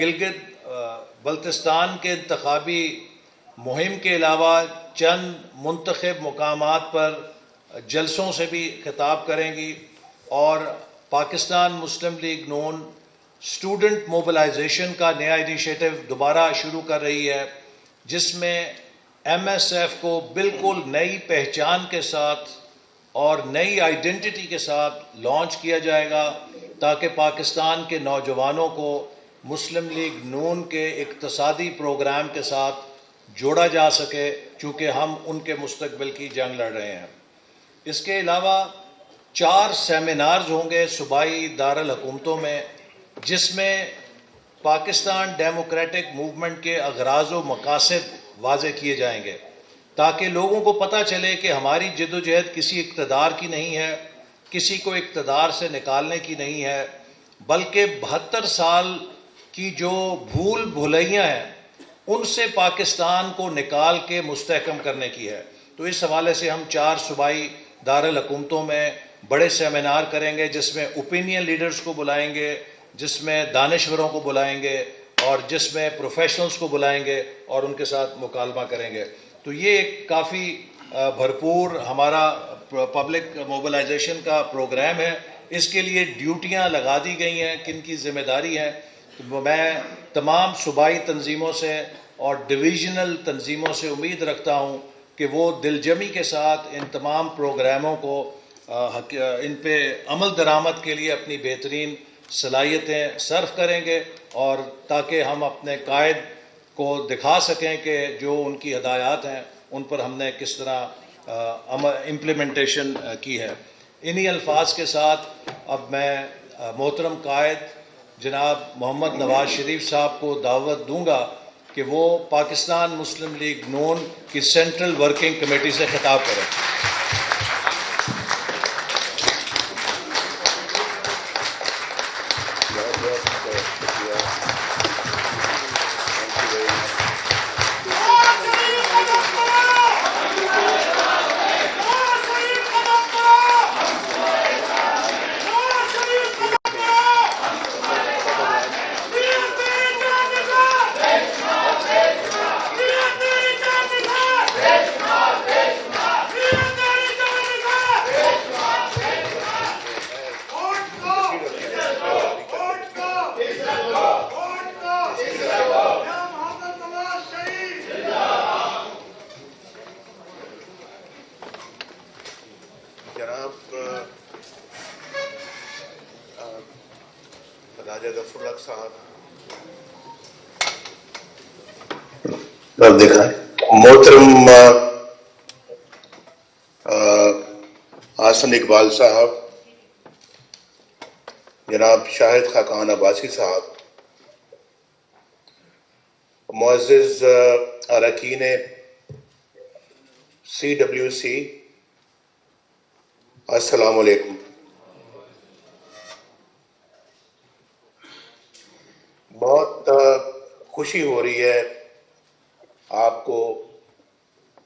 گلگت بلتستان کے انتخابی مہم کے علاوہ چند منتخب مقامات پر جلسوں سے بھی خطاب کریں گی، اور پاکستان مسلم لیگ نون اسٹوڈنٹ موبلائزیشن کا نیا انیشیٹو دوبارہ شروع کر رہی ہے، جس میں ایم ایس ایف کو بالکل نئی پہچان کے ساتھ اور نئی آئیڈینٹی کے ساتھ لانچ کیا جائے گا، تاکہ پاکستان کے نوجوانوں کو مسلم لیگ نون کے اقتصادی پروگرام کے ساتھ جوڑا جا سکے، چونکہ ہم ان کے مستقبل کی جنگ لڑ رہے ہیں۔ اس کے علاوہ 4 سیمینارز ہوں گے صوبائی دارالحکومتوں میں، جس میں پاکستان ڈیموکریٹک موومنٹ کے اغراض و مقاصد واضح کیے جائیں گے، تاکہ لوگوں کو پتہ چلے کہ ہماری جدوجہد کسی اقتدار کی نہیں ہے، کسی کو اقتدار سے نکالنے کی نہیں ہے، بلکہ 72 سال کی جو بھول بھلیاں ہیں ان سے پاکستان کو نکال کے مستحکم کرنے کی ہے۔ تو اس حوالے سے ہم 4 صوبائی دارالحکومتوں میں بڑے سیمینار کریں گے، جس میں اوپینین لیڈرز کو بلائیں گے، جس میں دانشوروں کو بلائیں گے، اور جس میں پروفیشنلز کو بلائیں گے اور ان کے ساتھ مکالمہ کریں گے۔ تو یہ ایک کافی بھرپور ہمارا پبلک موبلائزیشن کا پروگرام ہے۔ اس کے لیے ڈیوٹیاں لگا دی گئی ہیں، کن کی ذمہ داری ہے۔ تو میں تمام صوبائی تنظیموں سے اور ڈویژنل تنظیموں سے امید رکھتا ہوں کہ وہ دل جمی کے ساتھ ان تمام پروگراموں کو ان پہ عمل درآمد کے لیے اپنی بہترین صلاحیتیں صرف کریں گے، اور تاکہ ہم اپنے قائد کو دکھا سکیں کہ جو ان کی ہدایات ہیں ان پر ہم نے کس طرح امپلیمنٹیشن کی ہے۔ انہی الفاظ کے ساتھ اب میں محترم قائد جناب محمد نواز شریف صاحب کو دعوت دوں گا کہ وہ پاکستان مسلم لیگ نون کی سینٹرل ورکنگ کمیٹی سے خطاب کریں۔ راجہ ظفر الحق صاحب محترم حسن اقبال صاحب، جناب شاہد خاقان عباسی صاحب، معزز اراکین CWC، السلام علیکم۔ بہت خوشی ہو رہی ہے آپ کو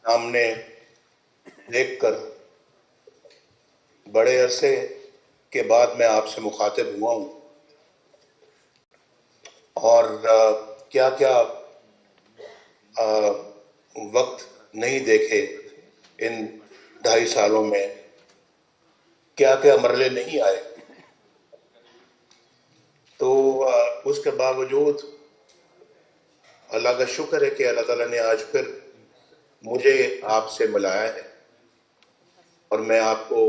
سامنے دیکھ کر، بڑے عرصے کے بعد میں آپ سے مخاطب ہوا ہوں، اور کیا کیا وقت نہیں دیکھے ان 2.5 سالوں میں، کیا کیا مرحلے نہیں آئے، تو اس کے باوجود اللہ کا شکر ہے کہ اللہ تعالیٰ نے آج پھر مجھے آپ سے ملایا ہے، اور میں آپ کو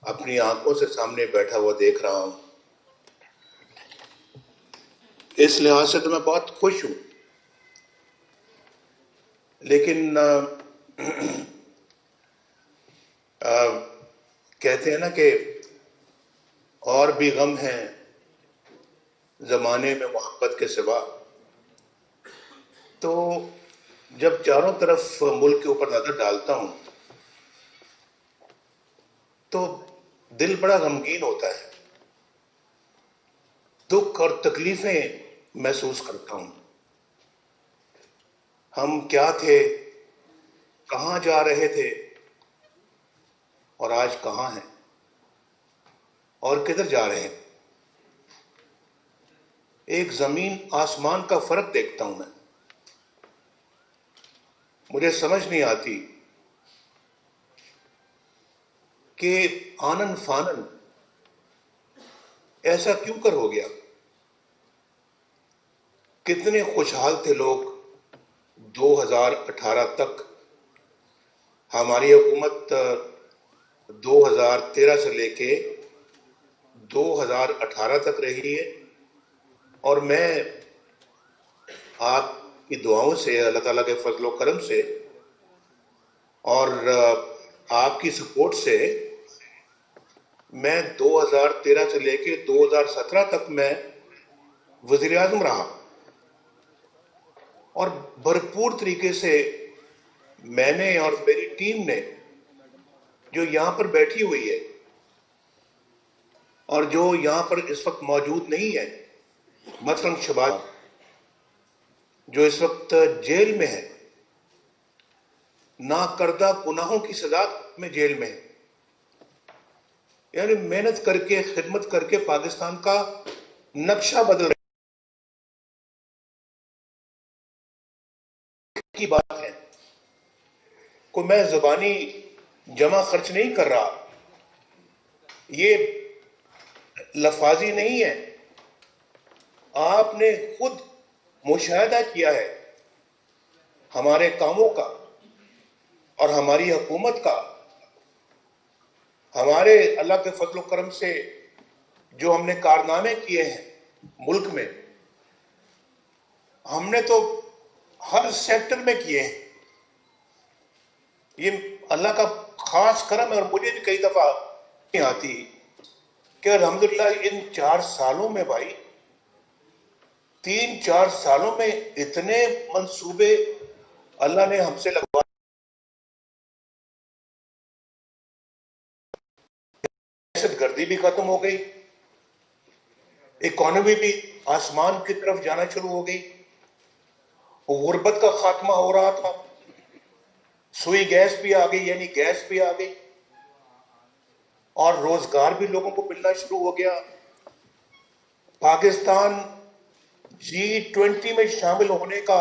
اپنی آنکھوں سے سامنے بیٹھا ہوا دیکھ رہا ہوں۔ اس لحاظ سے تو میں بہت خوش ہوں، لیکن کہتے ہیں نا کہ اور بھی غم ہیں زمانے میں محبت کے سوا، تو جب چاروں طرف ملک کے اوپر نظر ڈالتا ہوں تو دل بڑا غمگین ہوتا ہے، دکھ اور تکلیفیں محسوس کرتا ہوں۔ ہم کیا تھے، کہاں جا رہے تھے، اور آج کہاں ہیں اور کدھر جا رہے ہیں۔ ایک زمین آسمان کا فرق دیکھتا ہوں میں. مجھے سمجھ نہیں آتی کہ آنن فانن ایسا کیوں کر ہو گیا. کتنے خوشحال تھے لوگ 2018 تک. ہماری حکومت 2013 سے لے کے 2018 تک رہی ہے، اور میں آپ کی دعاؤں سے، اللہ تعالیٰ کے فضل و کرم سے اور آپ کی سپورٹ سے میں 2013 سے لے کے 2017 تک میں وزیر اعظم رہا، اور بھرپور طریقے سے میں نے اور میری ٹیم نے جو یہاں پر بیٹھی ہوئی ہے اور جو یہاں پر اس وقت موجود نہیں ہے، مثلا شباب جو اس وقت جیل میں ہے، ناکردہ گناہوں کی سزا میں جیل میں ہے، یعنی محنت کر کے، خدمت کر کے پاکستان کا نقشہ بدل رہے کی بات ہے. کو میں زبانی جمع خرچ نہیں کر رہا، یہ لفاظی نہیں ہے. آپ نے خود مشاہدہ کیا ہے ہمارے کاموں کا اور ہماری حکومت کا. ہمارے اللہ کے فضل و کرم سے جو ہم نے کارنامے کیے ہیں ملک میں، ہم نے تو ہر سیکٹر میں کیے ہیں. یہ اللہ کا خاص کرم ہے. اور مجھے بھی کئی دفعہ نہیں آتی کہ الحمدللہ ان 4 سالوں میں بھائی، 3-4 سالوں میں اتنے منصوبے اللہ نے ہم سے لگوا. دہشت گردی بھی ختم ہو گئی، اکانومی بھی آسمان کی طرف جانا شروع ہو گئی، غربت کا خاتمہ ہو رہا تھا، سوئی گیس بھی آ گئی، یعنی گیس بھی آ گئی، اور روزگار بھی لوگوں کو ملنا شروع ہو گیا. پاکستان G20 میں شامل ہونے کا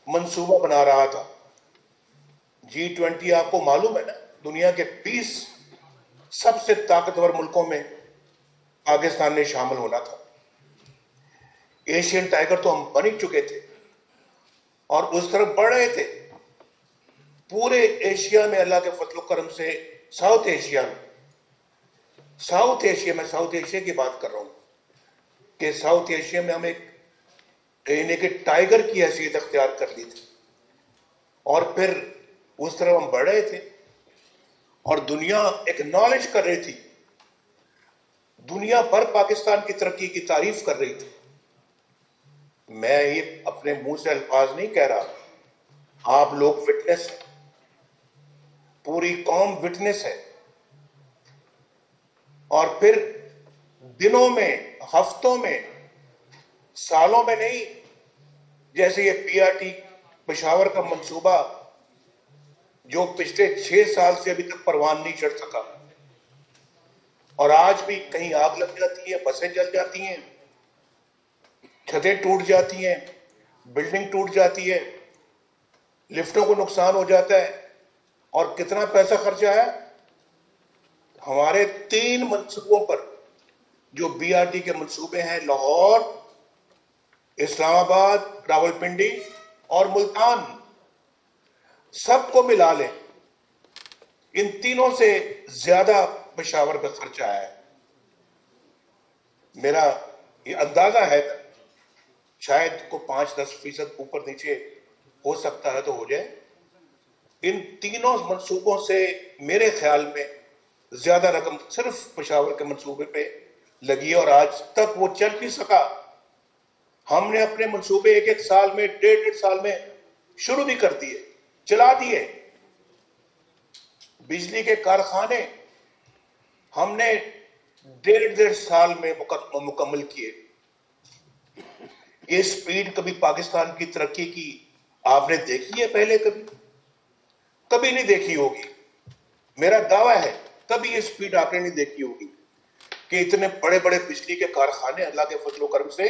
منصوبہ بنا رہا تھا. G20 آپ کو معلوم ہے نا، دنیا کے 20 سب سے طاقتور ملکوں میں پاکستان نے شامل ہونا تھا. ایشین ٹائیگر تو ہم بن ہی چکے تھے اور اس طرف بڑھ رہے تھے. پورے ایشیا میں اللہ کے فضل و کرم سے، ساؤتھ ایشیا میں ساؤتھ ایشیا کی بات کر رہا ہوں کہ ساؤتھ ایشیا میں ہم ایک کہ ٹائیگر کی حیثیت اختیار کر لی تھی، اور پھر اس طرف ہم بڑھ رہے تھے اور دنیا ایکنالج کر رہی تھی. دنیا بھر پاکستان کی ترقی کی تعریف کر رہی تھی. میں یہ اپنے منہ سے الفاظ نہیں کہہ رہا، آپ لوگ وٹنس ہیں، پوری قوم وٹنس ہے. اور پھر دنوں میں، ہفتوں میں، سالوں میں نہیں، جیسے یہ PRT پشاور کا منصوبہ جو پچھلے 6 سال سے ابھی تک پروان نہیں چڑھ سکا، اور آج بھی کہیں آگ لگ جاتی ہے، بسیں جل جاتی ہیں، چھتیں ٹوٹ جاتی ہیں، بلڈنگ ٹوٹ جاتی ہے، لفٹوں کو نقصان ہو جاتا ہے. اور کتنا پیسہ خرچہ ہے ہمارے 3 منصوبوں پر جو BRT کے منصوبے ہیں، لاہور، اسلام آباد، راولپنڈی اور ملتان، سب کو ملا لیں، ان تینوں سے زیادہ پشاور پہ خرچہ آیا ہے. میرا یہ اندازہ ہے، شاید کو 5-10% اوپر نیچے ہو سکتا ہے تو ہو جائے. ان تینوں منصوبوں سے میرے خیال میں زیادہ رقم صرف پشاور کے منصوبے پہ لگی ہے، اور آج تک وہ چل بھی سکا. ہم نے اپنے منصوبے 1-1 سال میں، 1.5 سال میں شروع بھی کر دیے، چلا دیے. بجلی کے کارخانے ہم نے 1.5 سال میں مکمل کیے. یہ سپیڈ کبھی پاکستان کی ترقی کی آپ نے دیکھی ہے پہلے؟ کبھی نہیں دیکھی ہوگی. میرا دعویٰ ہے کبھی یہ سپیڈ آپ نے نہیں دیکھی ہوگی کہ اتنے بڑے بڑے بجلی کے کارخانے اللہ کے فضل و کرم سے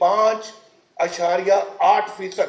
5.8%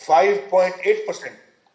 5.8%।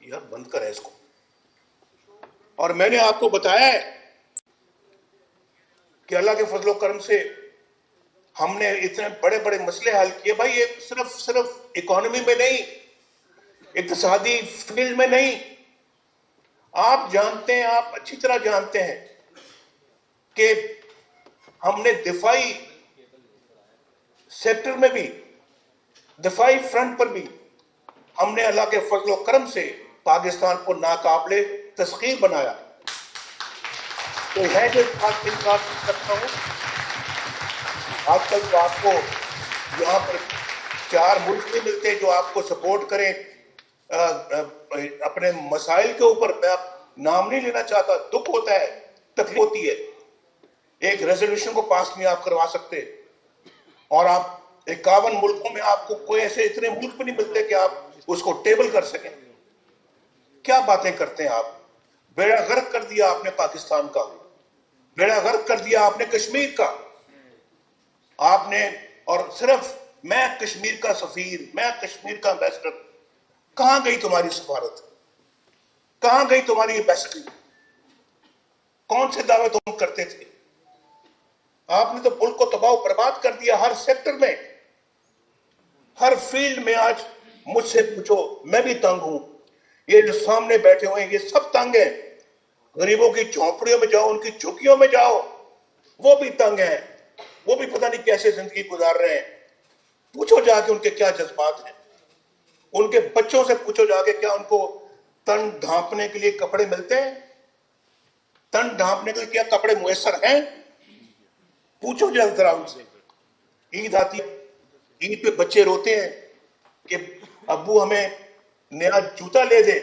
یار بند کریں اس کو. اور میں نے آپ کو بتایا ہے کہ اللہ کے فضل و کرم سے ہم نے اتنے بڑے بڑے مسئلے حل کیے. بھائی یہ صرف اکانومی میں نہیں, اقتصادی فیلڈ میں نہیں. آپ جانتے ہیں, آپ اچھی طرح جانتے ہیں کہ ہم نے دفاعی سیکٹر میں بھی, دفاعی فرنٹ پر بھی ہم نے اللہ کے فضل و کرم سے پاکستان کو ناقابل تسخیر بنایا. تو ہے جو انکار کرتا ہوں. آج کل تو آپ کو یہاں پر 4 ملک نہیں ملتے جو آپ کو سپورٹ کریں اپنے مسائل کے اوپر. میں نام نہیں لینا چاہتا, دکھ ہوتا ہے, تکلیف ہوتی ہے. ایک ریزولوشن کو پاس نہیں آپ کروا سکتے, اور آپ 51 ملکوں میں آپ کو کوئی ایسے اتنے ملک بھی نہیں ملتے کہ آپ اس کو ٹیبل کر سکیں. کیا باتیں کرتے ہیں آپ؟ بیڑا غرق کر دیا آپ نے پاکستان کا, بیڑا غرق کر دیا آپ نے کشمیر کا. آپ نے, اور صرف میں کشمیر کا سفیر, میں کشمیر کا امبیسڈر. کہاں گئی تمہاری سفارت؟ کہاں گئی تمہاری امبیسڈری؟ کون سے دعوے تم کرتے تھے؟ آپ نے تو ملک کو تباہ و برباد کر دیا ہر سیکٹر میں, ہر فیلڈ میں. آج مجھ سے پوچھو, میں بھی تنگ ہوں. یہ جو سامنے بیٹھے ہوئے ہیں یہ سب تنگ ہیں. غریبوں کی جھونپڑیوں میں جاؤ, ان کی جھوکیوں میں جاؤ, وہ بھی تنگ ہیں. وہ بھی پتہ نہیں کیسے زندگی گزار رہے ہیں. پوچھو جا کے ان کے کیا جذبات ہیں. ان کے بچوں سے پوچھو جا کے کیا ان کو تن ڈھانپنے کے لیے کپڑے ملتے ہیں؟ تن ڈھانپنے کے لیے کیا کپڑے میسر ہیں؟ پوچھو ذرا ان سے. عید آتی ہے, عید پہ بچے روتے ہیں کہ ابو ہمیں نیا جوتا لے دے.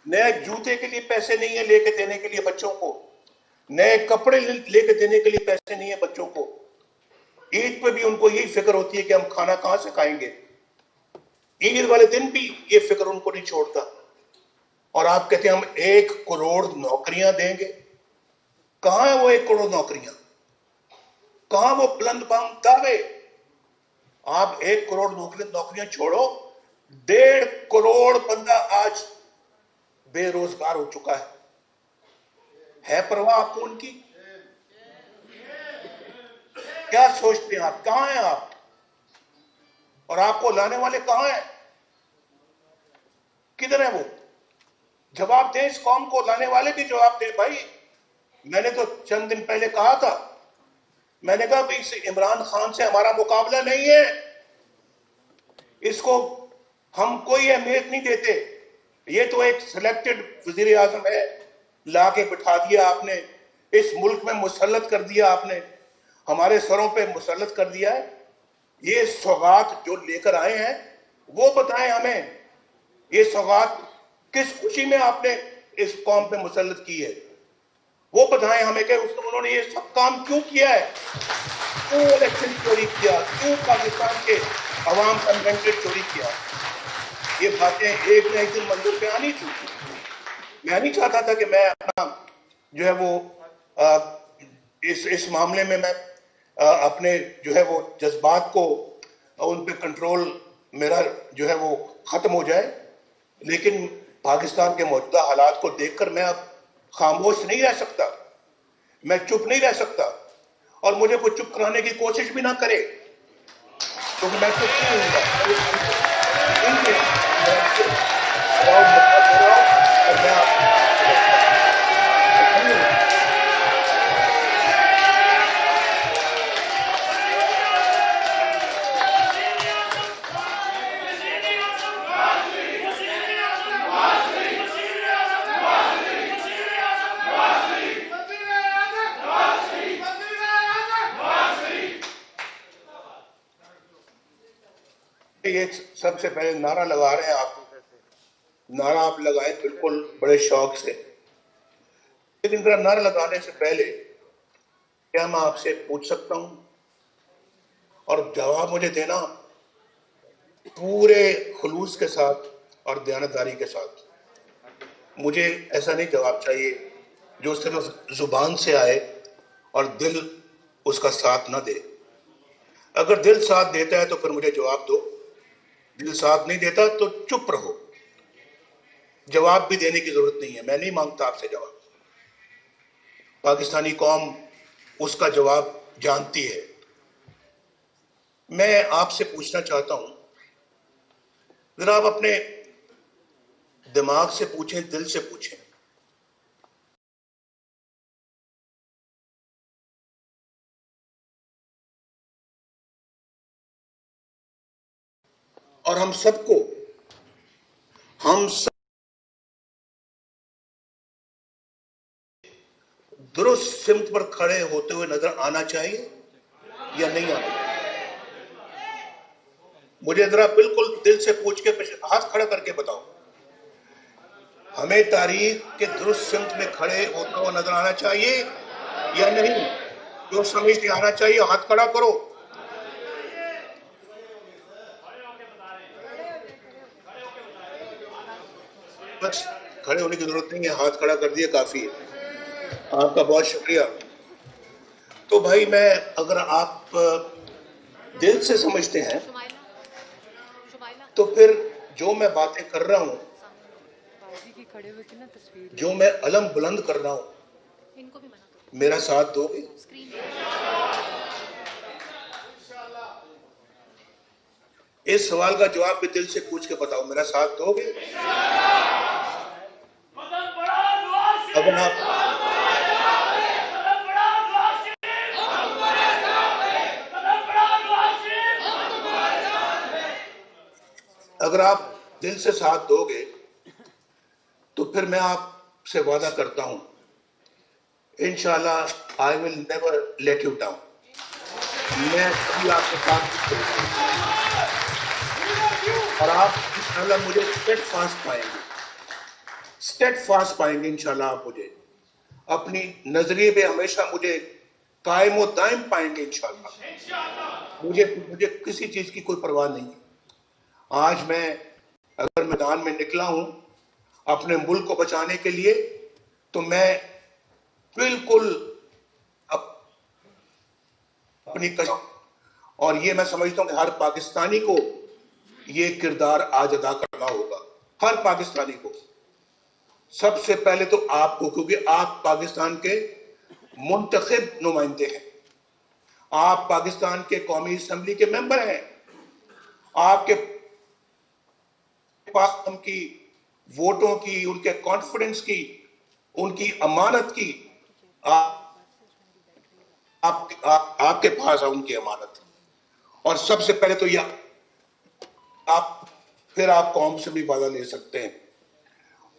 نئے جوتے کے لیے پیسے نہیں ہیں لے کے دینے کے لیے بچوں کو, نئے کپڑے لے کے دینے کے لیے پیسے نہیں ہیں بچوں کو. عید پہ بھی ان کو یہی فکر ہوتی ہے کہ ہم کھانا کہاں سے کھائیں گے. عید والے دن بھی یہ فکر ان کو نہیں چھوڑتا. اور آپ کہتے ہیں ہم 1 کروڑ نوکریاں دیں گے. کہاں ہے وہ 1 کروڑ نوکریاں؟ کہاں وہ بلند بام دعوے؟ آپ 1 کروڑ نوکریاں چھوڑو, 1.5 کروڑ بندہ آج بے روزگار ہو چکا ہے. ہے پرواہ آپ کو ان کی؟ کیا سوچتے ہیں آپ؟ کہاں ہیں آپ؟ اور آپ کو لانے والے کہاں ہیں؟ کدھر ہیں وہ؟ جواب دیں اس قوم کو, لانے والے بھی جواب دیں. بھائی میں نے تو چند دن پہلے کہا تھا, میں نے کہا بھائی عمران خان سے ہمارا مقابلہ نہیں ہے, اس کو ہم کوئی اہمیت نہیں دیتے. یہ تو ایک سلیکٹڈ وزیر اعظم ہے, لا کے بٹھا دیا آپ نے, اس ملک میں مسلط کر دیا آپ نے, ہمارے سروں پہ مسلط کر دیا ہے. یہ سوغات جو لے کر آئے ہیں وہ بتائیں ہمیں, یہ سوغات کس خوشی میں آپ نے اس قوم پہ مسلط کی ہے؟ وہ بتائیں ہمیں کہ انہوں نے یہ سب کام کیوں کیا ہے, کیوں الیکشن چوری کیا, کیوں پاکستان کے عوام کا مینڈیٹ چوری کیا. یہ باتیں ایک نہ ایک دن منظور پہ آنی تھی. میں نہیں چاہتا تھا کہ میں اپنا جو ہے وہ اس معاملے میں اپنے جو ہے وہ جذبات کو ان پہ کنٹرول میرا جو ہے وہ ختم ہو جائے. لیکن پاکستان کے موجودہ حالات کو دیکھ کر میں اب خاموش نہیں رہ سکتا, میں چپ نہیں رہ سکتا. اور مجھے کوئی چپ کرانے کی کوشش بھی نہ کرے, کیونکہ میں چپ نہیں ہوں گا. یہ سب سے پہلے نعرہ لگا رہے ہیں آپ, نعرہ آپ لگائیں بالکل بڑے شوق سے, لیکن ذرا نعرہ لگانے سے پہلے کیا میں آپ سے پوچھ سکتا ہوں, اور جواب مجھے دینا پورے خلوص کے ساتھ اور دیانتداری کے ساتھ. مجھے ایسا نہیں جواب چاہیے جو صرف زبان سے آئے اور دل اس کا ساتھ نہ دے. اگر دل ساتھ دیتا ہے تو پھر مجھے جواب دو, دل ساتھ نہیں دیتا تو چپ رہو. جواب بھی دینے کی ضرورت نہیں ہے، میں نہیں مانگتا آپ سے جواب، پاکستانی قوم اس کا جواب جانتی ہے۔ میں آپ سے پوچھنا چاہتا ہوں، ذرا آپ اپنے دماغ سے پوچھیں، دل سے پوچھیں، اور ہم سب درست سمت پر کھڑے ہوتے ہوئے نظر آنا چاہیے یا نہیں آنا چاہیے؟ مجھے ذرا بالکل دل سے پوچھ کے ہاتھ کھڑا کر کے بتاؤ، ہمیں تاریخ کے درست سمت میں کھڑے ہوتے ہوئے نظر آنا چاہیے یا نہیں؟ جو سمجھ کے آنا چاہیے ہاتھ کھڑا کرو۔ بس کھڑے ہونے کی ضرورت نہیں ہے، ہاتھ کھڑا کر دیا کافی ہے، آپ کا بہت شکریہ۔ تو بھائی میں اگر آپ دل سے سمجھتے ہیں تو پھر جو میں باتیں کر رہا ہوں، جو میں علم بلند کر رہا ہوں، میرا ساتھ دو گے؟ اس سوال کا جواب بھی دل سے پوچھ کے بتاؤ، میرا ساتھ دو گے؟ اگر آپ دل سے ساتھ دو گے تو پھر میں آپ سے وعدہ کرتا ہوں، انشاءاللہ I will never let you down، میں کبھی آپ کے ساتھ اور آپ انشاءاللہ مجھے اسٹیڈ فاسٹ پائیں گے انشاءاللہ، آپ مجھے اپنی نظریے پہ ہمیشہ مجھے قائم و دائم پائیں گے انشاءاللہ۔ مجھے کسی چیز کی کوئی پرواہ نہیں ہے۔ آج میں اگر میدان میں نکلا ہوں اپنے ملک کو بچانے کے لیے تو میں بالکل اپنی اور یہ میں سمجھتا ہوں کہ ہر پاکستانی کو یہ کردار آج ادا کرنا ہوگا، ہر پاکستانی کو، سب سے پہلے تو آپ کو، کیونکہ آپ پاکستان کے منتخب نمائندے ہیں، آپ پاکستان کے قومی اسمبلی کے ممبر ہیں، آپ کے پاس ان کی ووٹوں کی، ان کے کانفیڈنس کی، ان کی امانت کی، آپ کے پاس ہے ان کی امانت، اور سب سے پہلے تو یہ پھر آپ قوم سے بھی وعدہ لے سکتے ہیں۔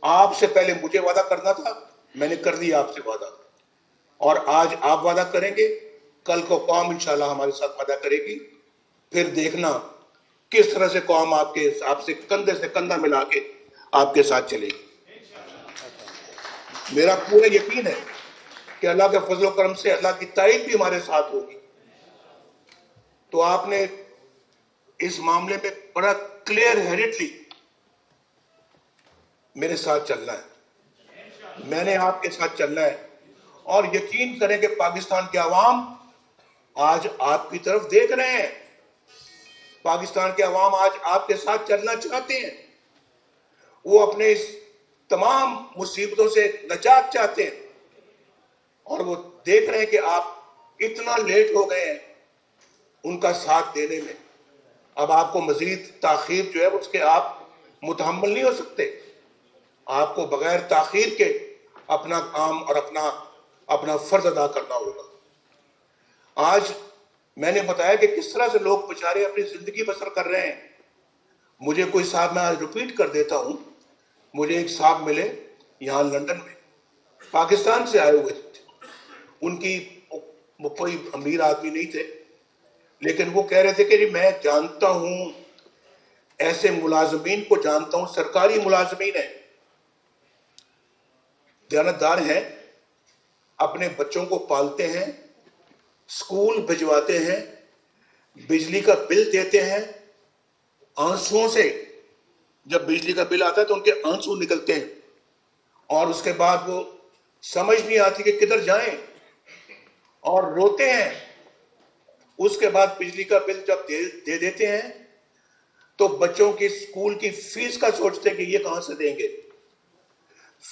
آپ سے پہلے مجھے وعدہ کرنا تھا، میں نے کر دیا آپ سے وعدہ، اور آج آپ وعدہ کریں گے، کل کو قوم انشاءاللہ ہمارے ساتھ وعدہ کرے گی، پھر دیکھنا کس طرح سے قوم آپ سے کندھے سے کندھا ملا کے آپ کے ساتھ چلے گی۔ میرا پورا یقین ہے کہ اللہ کے فضل و کرم سے اللہ کی تائید بھی ہمارے ساتھ ہوگی۔ تو آپ نے اس معاملے میں بڑا کلیئر ہیڈڈلی میرے ساتھ چلنا ہے، میں نے آپ کے ساتھ چلنا ہے، اور یقین کریں کہ پاکستان کے عوام آج آپ کی طرف دیکھ رہے ہیں، پاکستان کے عوام آج آپ کے ساتھ چلنا چاہتے ہیں، وہ اپنے اس تمام مصیبتوں سے نجات چاہتے ہیں، اور وہ دیکھ رہے ہیں کہ آپ اتنا لیٹ ہو گئے ہیں ان کا ساتھ دینے میں، اب آپ کو مزید تاخیر جو ہے اس کے آپ متحمل نہیں ہو سکتے، آپ کو بغیر تاخیر کے اپنا کام اور اپنا فرض ادا کرنا ہوگا۔ آج میں نے بتایا کہ کس طرح سے لوگ بیچارے اپنی زندگی بسر کر رہے ہیں۔ مجھے کوئی صاحب، میں آج ریپیٹ کر دیتا ہوں، مجھے ایک صاحب ملے یہاں لندن میں، پاکستان سے آئے ہوئے تھے، ان کی کوئی امیر آدمی نہیں تھے، لیکن وہ کہہ رہے تھے کہ میں جانتا ہوں ایسے ملازمین کو، جانتا ہوں سرکاری ملازمین ہیں، دیانتدار ہیں، اپنے بچوں کو پالتے ہیں، اسکول بھجواتے ہیں، بجلی کا بل دیتے ہیں، آنسوؤں سے جب بجلی کا بل آتا ہے تو ان کے آنسو نکلتے ہیں، اور اس کے بعد وہ سمجھ نہیں آتی کہ کدھر جائیں اور روتے ہیں۔ اس کے بعد بجلی کا بل جب دے دیتے ہیں تو بچوں کی اسکول کی فیس کا سوچتے ہیں کہ یہ کہاں سے دیں گے،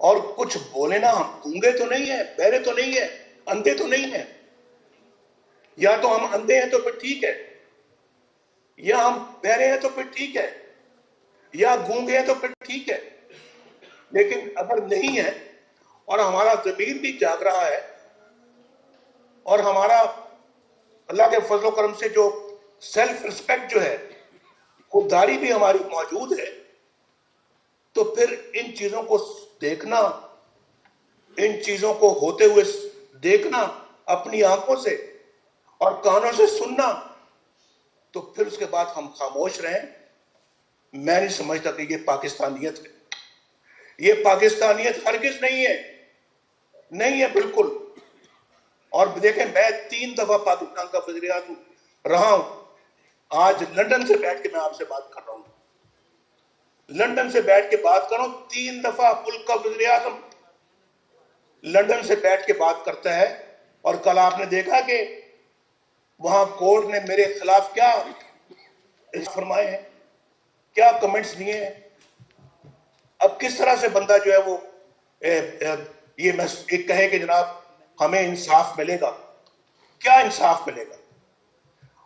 اور کچھ بولے نا. ہم گونگے تو نہیں ہیں, بہرے تو نہیں ہیں, اندھے تو نہیں ہیں. یا تو ہم اندھے ہیں تو پھر ٹھیک ہے, یا ہم بہرے ہیں تو پھر ٹھیک ہے, یا گونگے ہیں تو پھر ٹھیک ہے. لیکن اگر نہیں ہے اور ہمارا ضمیر بھی جاگ رہا ہے اور ہمارا اللہ کے فضل و کرم سے جو سیلف رسپیکٹ جو ہے, خودداری بھی ہماری موجود ہے, تو پھر ان چیزوں کو دیکھنا, ان چیزوں کو ہوتے ہوئے دیکھنا اپنی آنکھوں سے اور کانوں سے سننا, تو پھر اس کے بعد ہم خاموش رہیں. میں نہیں سمجھتا کہ یہ پاکستانیت ہے. یہ پاکستانیت ہرگز نہیں ہے, نہیں ہے بالکل. اور دیکھیں, میں 3 دفعہ پاکستان کا وزیر اعظم رہا ہوں. آج لندن سے بیٹھ کے میں آپ سے بات کر رہا ہوں, لندن سے بیٹھ کے بات کر رہا ہوں. 3 دفعہ ملک کا وزیر اعظم لندن سے بیٹھ کے بات کرتا ہے. اور کل آپ نے دیکھا کہ وہاں کورٹ نے میرے خلاف کیا فرمائے ہیں, کیا کمنٹس دیے ہیں. اب کس طرح سے بندہ جو ہے وہ یہ ایک کہے کہ جناب ہمیں انصاف ملے گا. کیا انصاف ملے گا؟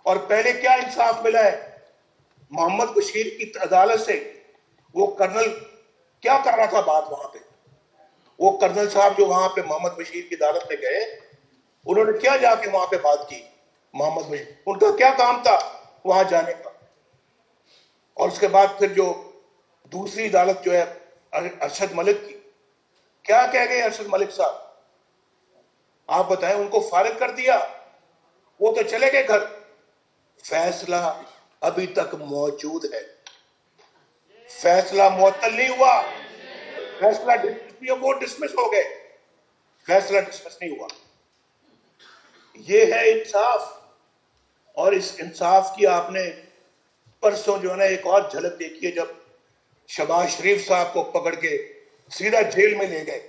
اور پہلے کیا انصاف ملا ہے؟ محمد بشیر کی عدالت سے وہ کرنل کیا کر رہا تھا بات وہاں پہ؟ وہ کرنل صاحب جو وہاں پہ محمد بشیر کی عدالت میں گئے, انہوں نے کیا جا کے وہاں پہ بات کی؟ محمد بشیر, ان کا کیا کام تھا وہاں جانے کا؟ اور اس کے بعد پھر جو دوسری عدالت جو ہے ارشد ملک کی, کیا کہہ گئے ارشد ملک صاحب؟ آپ بتائیں, ان کو فارغ کر دیا, وہ تو چلے گئے گھر. فیصلہ ابھی تک موجود ہے, فیصلہ معطل نہیں ہوا. فیصلہ وہ ڈسمس ہو گئے, فیصلہ ڈسمس نہیں ہوا. یہ ہے انصاف. اور اس انصاف کی آپ نے پرسوں جو ہے نا ایک اور جھلک دیکھی ہے, جب شہباز شریف صاحب کو پکڑ کے سیدھا جیل میں لے گئے.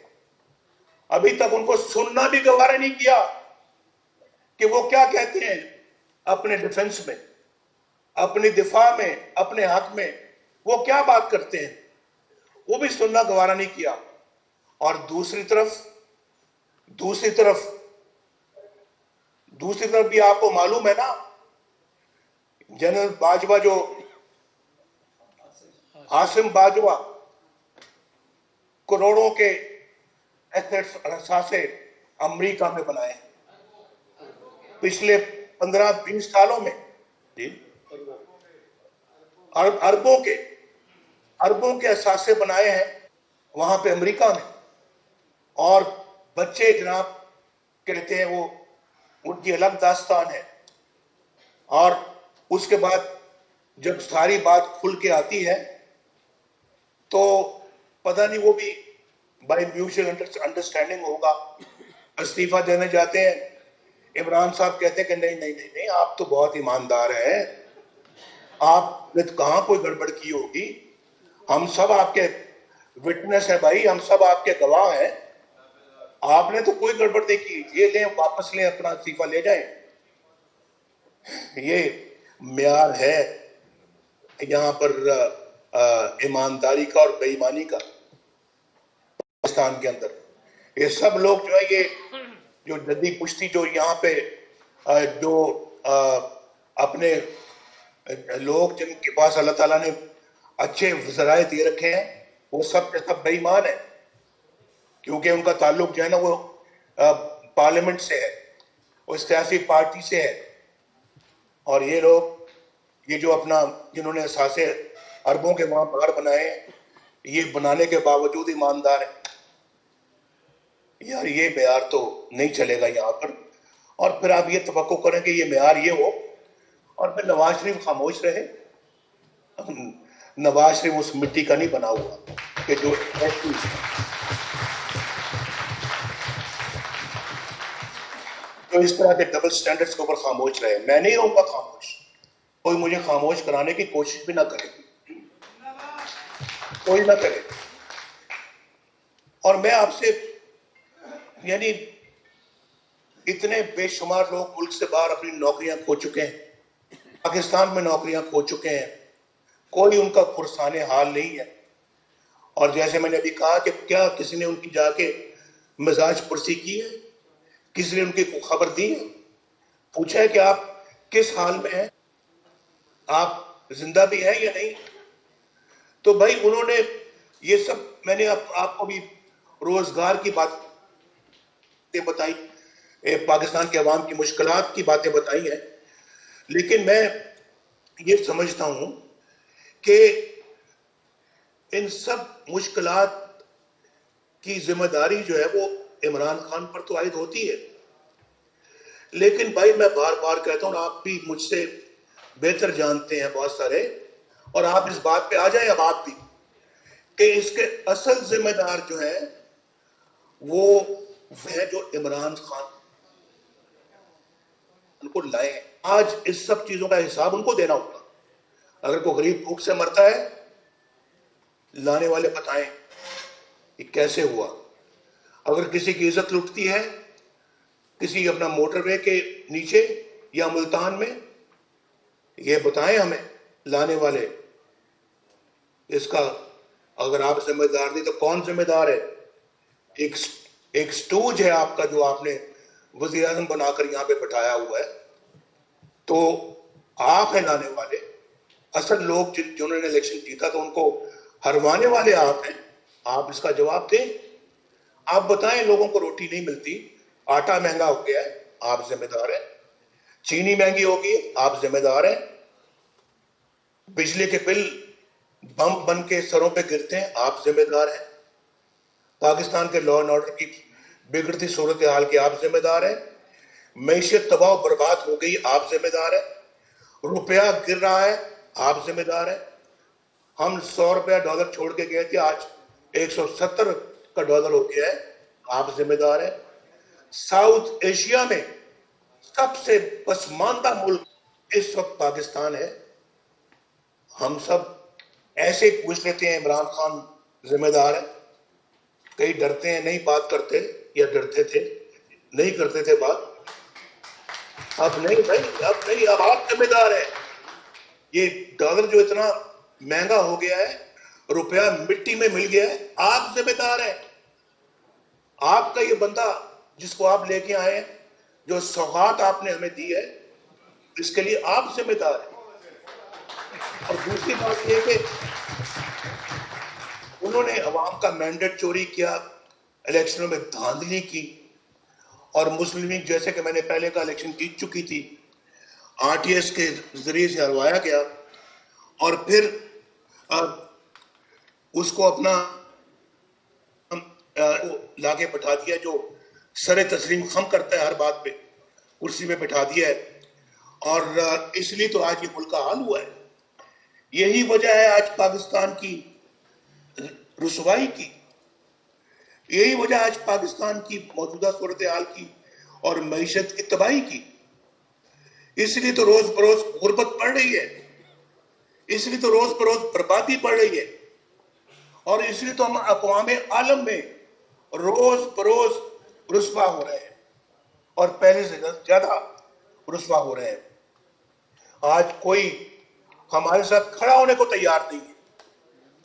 ابھی تک ان کو سننا بھی گوارا نہیں کیا کہ وہ کیا کہتے ہیں اپنے ڈیفنس میں, اپنی دفاع میں, اپنے حق میں وہ کیا بات کرتے ہیں, وہ بھی سننا گوارا نہیں کیا. اور دوسری طرف بھی آپ کو معلوم ہے نا, جنرل باجوہ جو عاصم باجوہ کروڑوں کے ایسٹس اور اثاثے امریکہ میں بنائے پچھلے 15-20 سالوں میں, اربوں کے اثاثے بنائے ہیں وہاں پہ امریکہ میں. اور بچے جناب کہتے ہیں وہ ان کی الگ داستان ہے. اور اس کے بعد جب ساری بات کھل کے آتی ہے تو پتہ نہیں وہ بھی بائی میوچل انڈرسٹینڈنگ ہوگا. استعفیٰ دینے جاتے ہیں, عمران صاحب کہتے ہیں کہ نہیں آپ تو بہت ایماندار ہیں, آپ نے کہاں کوئی گڑبڑ کی ہوگی, ہم سب آپ کے وٹنس ہیں بھائی, ہم سب آپ کے گواہ ہیں, آپ نے تو کوئی گڑبڑ نہیں کی, یہ لیں واپس لیں اپنا استعفیٰ لے جائیں. یہ معیار ہے یہاں پر ایمانداری کا اور بے ایمانی کا پاکستان کے اندر. یہ سب لوگ جو ہے یہ جو جدی پشتی جو یہاں پہ جو اپنے لوگ جن کے پاس اللہ تعالیٰ نے اچھے ذرائع دے رکھے ہیں, وہ سب کے سب بے ایمان ہیں, کیونکہ ان کا تعلق جو ہے نا وہ پارلیمنٹ سے ہے, وہ سیاسی پارٹی سے ہے. اور یہ لوگ یہ جو اپنا جنہوں نے اثاثے اربوں کے وہاں باہر بنائے ہیں, یہ بنانے کے باوجود ایماندار ہیں. یار یہ معیار تو نہیں چلے گا یہاں پر. اور پھر آپ یہ توقع کریں کہ یہ معیار یہ ہو اور پھر نواز شریف خاموش رہے. نواز شریف اس مٹی کا نہیں بنا ہوا کہ جو اس طرح کے ڈبل سٹینڈرڈز کے اوپر خاموش رہے. میں نہیں رہوں گا خاموش, کوئی مجھے خاموش کرانے کی کوشش بھی نہ کرے, کوئی نہ کرے. اور میں آپ سے یعنی اتنے بے شمار لوگ ملک سے باہر اپنی نوکریاں کھو چکے ہیں, پاکستان میں نوکریاں کھو چکے ہیں, کوئی ان کا پرسان حال نہیں ہے. اور جیسے میں نے ابھی کہا کہ کیا کسی نے ان کی جا کے مزاج پرسی کی ہے؟ کسی نے ان کی خبر دی ہے؟ پوچھا ہے کہ آپ کس حال میں ہیں؟ آپ زندہ بھی ہیں یا نہیں؟ تو بھائی انہوں نے یہ سب، میں نے آپ کو بھی روزگار کی باتیں بتائی، پاکستان کے عوام کی مشکلات کی باتیں بتائی ہیں، لیکن میں یہ سمجھتا ہوں کہ ان سب مشکلات کی ذمہ داری جو ہے وہ عمران خان پر تو عائد ہوتی ہے، لیکن بھائی میں بار بار کہتا ہوں، آپ بھی مجھ سے بہتر جانتے ہیں بہت سارے، اور آپ اس بات پہ آ جائیں اب آپ بھی، کہ اس کے اصل ذمہ دار جو ہیں وہ ہیں جو عمران خان ان کو لائے ہیں۔ آج اس سب چیزوں کا حساب ان کو دینا ہوگا۔ اگر کوئی غریب بھوک سے مرتا ہے، لانے والے بتائیں یہ کیسے ہوا۔ اگر کسی کی عزت لٹتی ہے کسی اپنا موٹر وے کے نیچے یا ملتان میں، یہ بتائیں ہمیں لانے والے۔ اس کا اگر آپ ذمہ دار نہیں تو کون ذمہ دار ہے؟ ایک سٹوج ہے آپ کا جو آپ نے وزیر اعظم بنا کر یہاں پہ بٹھایا ہوا ہے، تو آپ ہیں لانے والے۔ اصل لوگ جنہوں نے الیکشن جیتا تو ان کو ہروانے والے آپ ہیں۔ آپ اس کا جواب دیں، آپ بتائیں لوگوں کو روٹی نہیں ملتی، آٹا مہنگا ہو گیا ہے، آپ ذمہ دار ہیں۔ چینی مہنگی ہوگی، آپ ذمہ دار ہیں۔ بجلی کے بل بم بن کے سروں پہ گرتے ہیں، آپ ذمہ دار ہیں۔ پاکستان کے لا اینڈ آرڈر کی بگڑتی صورتحال کے آپ ذمہ دار ہیں۔ معیشت تباہ و برباد ہو گئی، آپ ذمہ دار ہیں۔ روپیہ گر رہا ہے، آپ ذمہ دار ہیں۔ ہم 100 روپیہ ڈالر چھوڑ کے گئے تھے، آج 170 کا ڈالر ہو گیا ہے، آپ ذمہ دار ہیں۔ ساؤتھ ایشیا میں سب سے پسماندہ ملک اس وقت پاکستان ہے۔ ہم سب ایسے پوچھ لیتے ہیں عمران خان ذمہ دار ہے، کئی ڈرتے ہیں، نہیں بات کرتے، یا ڈرتے تھے نہیں کرتے تھے بات، اب نہیں بھائی، اب نہیں، اب آپ ذمہ دار ہیں۔ یہ ڈالر جو اتنا مہنگا ہو گیا ہے، روپیہ مٹی میں مل گیا ہے، آپ ذمہ دار ہیں۔ آپ کا یہ بندہ جس کو آپ لے کے آئے ہیں، جو سوغات آپ نے ہمیں دی ہے، اس کے لیے آپ ذمہ دار ہیں۔ اور دوسری بات یہ کہ انہوں نے عوام کا مینڈیٹ چوری کیا، الیکشنوں میں دھاندلی کی، اور مسلم لیگ جیسے کہ میں نے پہلے کا الیکشن جیت چکی تھی، آر ٹی ایس کے ذریعے سے ہروایا گیا، اور پھر اس کو اپنا لا کے بٹھا دیا، جو سر تسلیم خم کرتا ہے ہر بات پہ، کرسی پہ بٹھا دیا ہے، اور اس لیے تو آج یہ ملک کا حال ہوا ہے۔ یہی وجہ ہے آج پاکستان کی رسوائی کی، یہی وجہ آج پاکستان کی موجودہ صورتحال کی اور معیشت کی تباہی کی۔ اس لیے تو روز بروز غربت بڑھ رہی ہے، اس لیے تو روز بروز بربادی بڑھ رہی ہے، اور اس لیے تو ہم اقوام عالم میں روز بروز رسوا ہو رہے ہیں، اور پہلے سے زیادہ رسوا ہو رہے ہیں۔ آج کوئی ہمارے ساتھ کھڑا ہونے کو تیار نہیں ہے،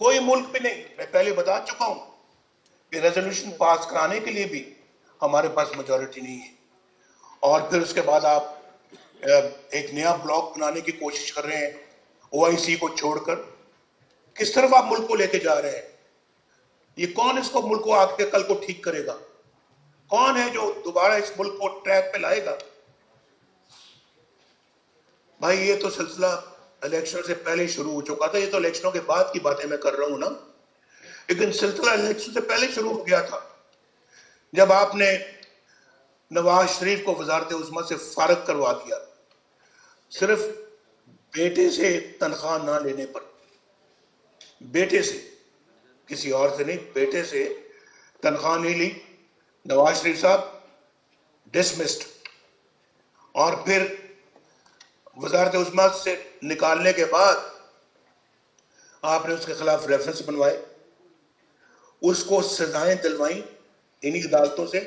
کوئی ملک بھی نہیں۔ میں پہلے بتا چکا ہوں کہ ریزولوشن پاس کرانے کے لیے بھی ہمارے پاس میجورٹی نہیں ہے، اور پھر اس کے بعد آپ ایک نیا بلاک بنانے کی کوشش کر رہے ہیں او آئی سی کو چھوڑ کر۔ کس طرف آپ ملک کو لے کے جا رہے ہیں؟ یہ کون اس کو ملک کو آج کے کل کو ٹھیک کرے گا؟ کون ہے جو دوبارہ اس ملک کو ٹریک پہ لائے گا؟ بھائی یہ تو سلسلہ الیکشن سے پہلے شروع ہو چکا تھا، یہ تو الیکشنوں کے بعد کی باتیں میں کر رہا ہوں نا، لیکن سلسلہ الیکشن سے پہلے شروع ہو گیا تھا، جب آپ نے نواز شریف کو وزارت عظمیٰ سے فارغ کروا دیا، صرف بیٹے سے تنخواہ نہ لینے پر، بیٹے سے، کسی اور سے نہیں، بیٹے سے تنخواہ نہیں لی، نواز شریف صاحب ڈسمسڈ، اور پھر وزارت عظمیٰ سے نکالنے کے بعد آپ نے اس کے خلاف ریفرنس بنوائے، اس کو سزائیں دلوائیں انہی عدالتوں سے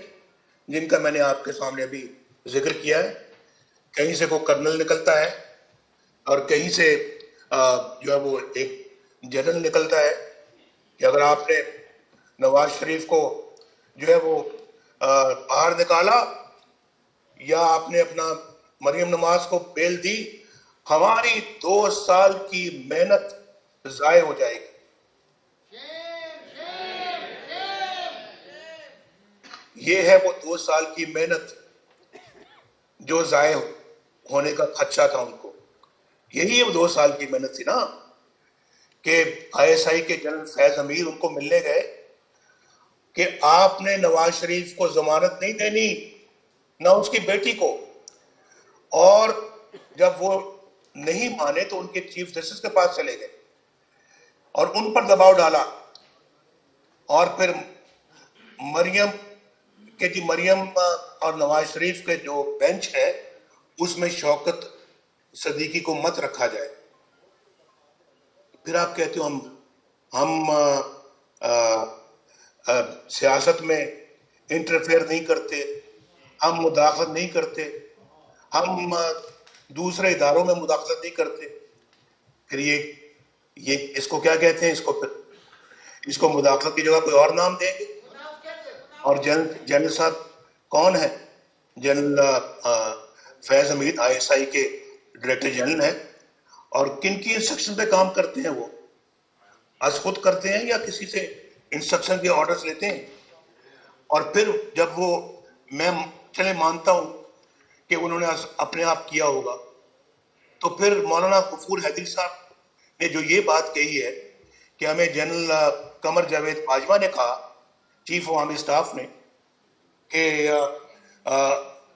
جن کا میں نے آپ کے سامنے ابھی ذکر کیا ہے۔ کہیں سے کوئی کرنل نکلتا ہے، اور کہیں سے جو ہے وہ ایک جنرل نکلتا ہے، کہ اگر آپ نے نواز شریف کو جو ہے وہ باہر نکالا یا آپ نے اپنا مریم نواز کو بیل دی، ہماری 2 سال کی محنت ضائع ہو جائے گی. یہ ہے وہ 2 سال کی محنت جو ضائع ہونے کا خدشہ تھا ان کو. یہی وہ 2 سال کی محنت تھی نا کہ آئی ایس آئی کے جنرل فیض حمید ان کو ملنے گئے کہ آپ نے نواز شریف کو ضمانت نہیں دینی، نہ اس کی بیٹی کو. اور جب وہ نہیں مانے تو ان کے چیف جسٹس کے پاس چلے گئے اور ان پر دباؤ ڈالا. اور پھر مریم اور نواز شریف کے جو بینچ ہے اس میں شوکت صدیقی کو مت رکھا جائے. پھر آپ کہتے ہو ہم سیاست میں انٹرفیئر نہیں کرتے، ہم مداخلت نہیں کرتے، ہم دوسرے اداروں میں مداخلت نہیں کرتے. پھر یہ اس کو کیا کہتے ہیں؟ اس کو مداخلت کی جگہ کوئی اور نام دیں گے. اور جنرل صاحب کون ہے؟ General Faiz Hamid I S I کے ڈائریکٹر جنرل ہیں. اور کن کی انسٹرکشن پہ کام کرتے ہیں؟ وہ از خود کرتے ہیں یا کسی سے انسٹرکشن کے آرڈرز لیتے ہیں؟ اور پھر جب میں چلے مانتا ہوں کہ انہوں نے اپنے آپ کیا ہوگا، تو پھر مولانا غفور حیدری صاحب نے جو یہ بات کہی ہے کہ ہمیں جنرل قمر جاوید باجوہ نے کہا، چیف آف آرمی اسٹاف نے، کہ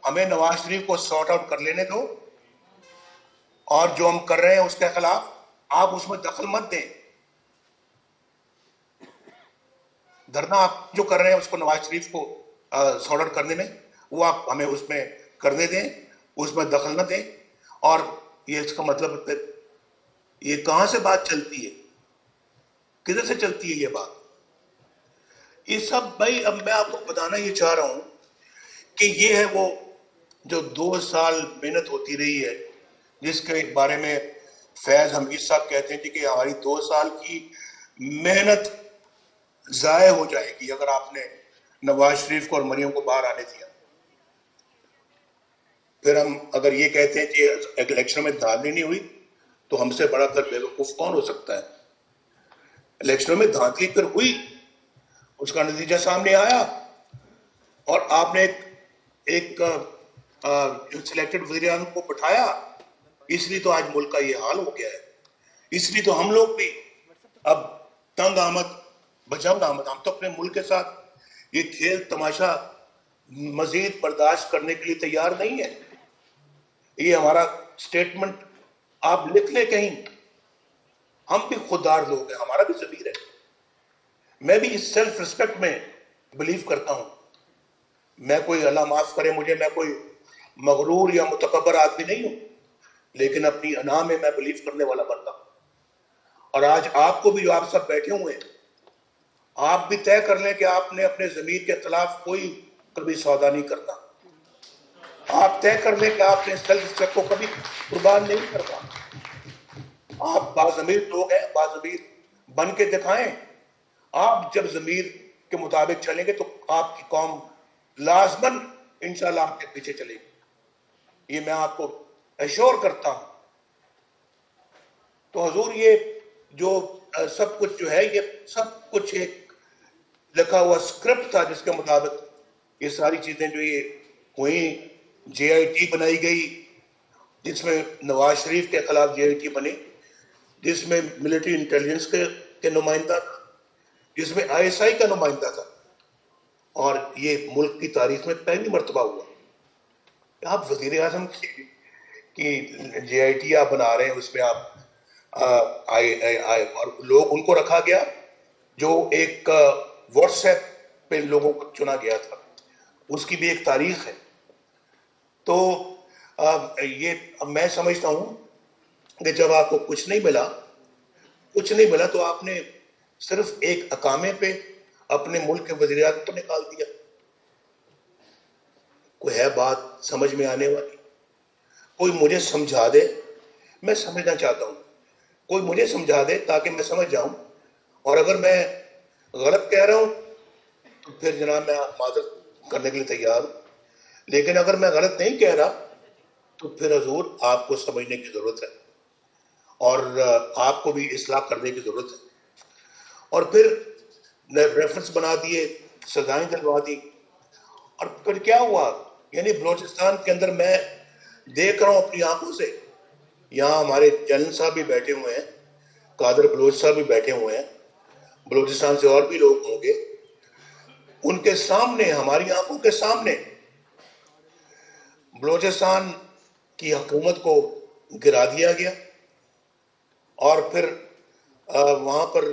ہمیں نواز شریف کو سارٹ آؤٹ کر لینے دو اور جو ہم کر رہے ہیں اس کے خلاف آپ اس میں دخل مت دیں. دھرنا آپ جو کر رہے ہیں اس کو نواز شریف کو سارٹ آؤٹ کرنے میں، وہ آپ ہمیں اس میں کرنے دیں، اس میں دخل نہ دیں. اور یہ اس کا مطلب پھر یہ کہاں سے بات چلتی ہے؟ کدھر سے چلتی ہے یہ بات؟ یہ سب بھائی اب میں آپ کو بتانا یہ چاہ رہا ہوں کہ یہ ہے وہ جو 2 سال محنت ہوتی رہی ہے، جس کے بارے میں فیض حمید صاحب کہتے ہیں کہ ہماری 2 سال کی محنت ضائع ہو جائے گی اگر آپ نے نواز شریف کو اور مریم کو باہر آنے دیا. پھر ہم اگر یہ کہتے ہیں کہ الیکشن میں دھاندلی نہیں ہوئی تو ہم سے بڑا کر بیوقوف کون ہو سکتا ہے؟ الیکشن میں دھاندلی پھر ہوئی، اس کا نتیجہ سامنے آیا، اور آپ نے ایک سلیکٹڈ وزیر اعظم کو بٹھایا. اس لیے تو آج ملک کا یہ حال ہو گیا ہے. اس لیے تو ہم لوگ بھی اب تنگ آمد بجنگ آمد، ہم تو اپنے ملک کے ساتھ یہ کھیل تماشا مزید برداشت کرنے کے لیے تیار نہیں ہے. یہ ہمارا سٹیٹمنٹ آپ لکھ لیں کہیں، ہم بھی خوددار لوگ ہیں، ہمارا بھی ضمیر ہے. میں بھی اس سیلف ریسپیکٹ میں بلیو کرتا ہوں. میں کوئی اللہ معاف کرے مجھے، میں کوئی مغرور یا متکبر آدمی نہیں ہوں، لیکن اپنی انا میں بلیو کرنے والا بندہ ہوں. اور آج آپ کو بھی جو آپ سب بیٹھے ہوئے ہیں، آپ بھی طے کر لیں کہ آپ نے اپنے ضمیر کے خلاف کوئی کبھی سودا نہیں کرتا. آپ طے کر لیں کہ آپ نے سیلف ریسپیکٹ کو کبھی قربان نہیں کرتا. آپ باضمیر لوگ ہیں، باضمیر بن کے دکھائیں. آپ جب ضمیر کے مطابق چلیں گے تو آپ کی قوم لازماً انشاءاللہ آپ کے پیچھے چلے گی. یہ میں آپ کو ایشور کرتا ہوں. تو حضور یہ جو سب کچھ جو ہے، یہ سب کچھ ایک لکھا ہوا اسکرپٹ تھا جس کے مطابق یہ ساری چیزیں جو یہ ہوئیں. جے آئی ٹی بنائی گئی جس میں نواز شریف کے خلاف جے آئی ٹی بنی، جس میں ملٹری انٹیلیجنس کے نمائندہ تھا، جس میں آئی ایس آئی کا نمائندہ تھا. اور یہ ملک کی تاریخ میں پہلی مرتبہ ہوا. آپ وزیر اعظم کی جے آئی ٹی آپ بنا رہے ہیں، اس میں آپ اور لوگ ان کو رکھا گیا جو ایک واٹس ایپ پہ لوگوں کو چنا گیا تھا. اس کی بھی ایک تاریخ ہے. تو یہ میں سمجھتا ہوں کہ جب آپ کو کچھ نہیں ملا تو آپ نے صرف ایک اقامے پہ اپنے ملک کے وزیر اعظم کو نکال دیا. کوئی ہے بات سمجھ میں آنے والی؟ کوئی مجھے سمجھا دے، میں سمجھنا چاہتا ہوں. کوئی مجھے سمجھا دے تاکہ میں سمجھ جاؤں. اور اگر میں غلط کہہ رہا ہوں تو پھر جناب میں معذرت کرنے کے لیے تیار ہوں، لیکن اگر میں غلط نہیں کہہ رہا تو پھر حضور آپ کو سمجھنے کی ضرورت ہے اور آپ کو بھی اصلاح کرنے کی ضرورت ہے. اور پھر ریفرنس بنا دیے، سزائیں دلوا دی، اور پھر کیا ہوا؟ یعنی بلوچستان کے اندر میں دیکھ رہا ہوں اپنی آنکھوں سے، یہاں ہمارے جنرل صاحب بھی بیٹھے ہوئے ہیں، قادر بلوچ صاحب بھی بیٹھے ہوئے ہیں، بلوچستان سے اور بھی لوگ ہوں گے، ان کے سامنے، ہماری آنکھوں کے سامنے بلوچستان کی حکومت کو گرا دیا گیا. اور پھر وہاں پر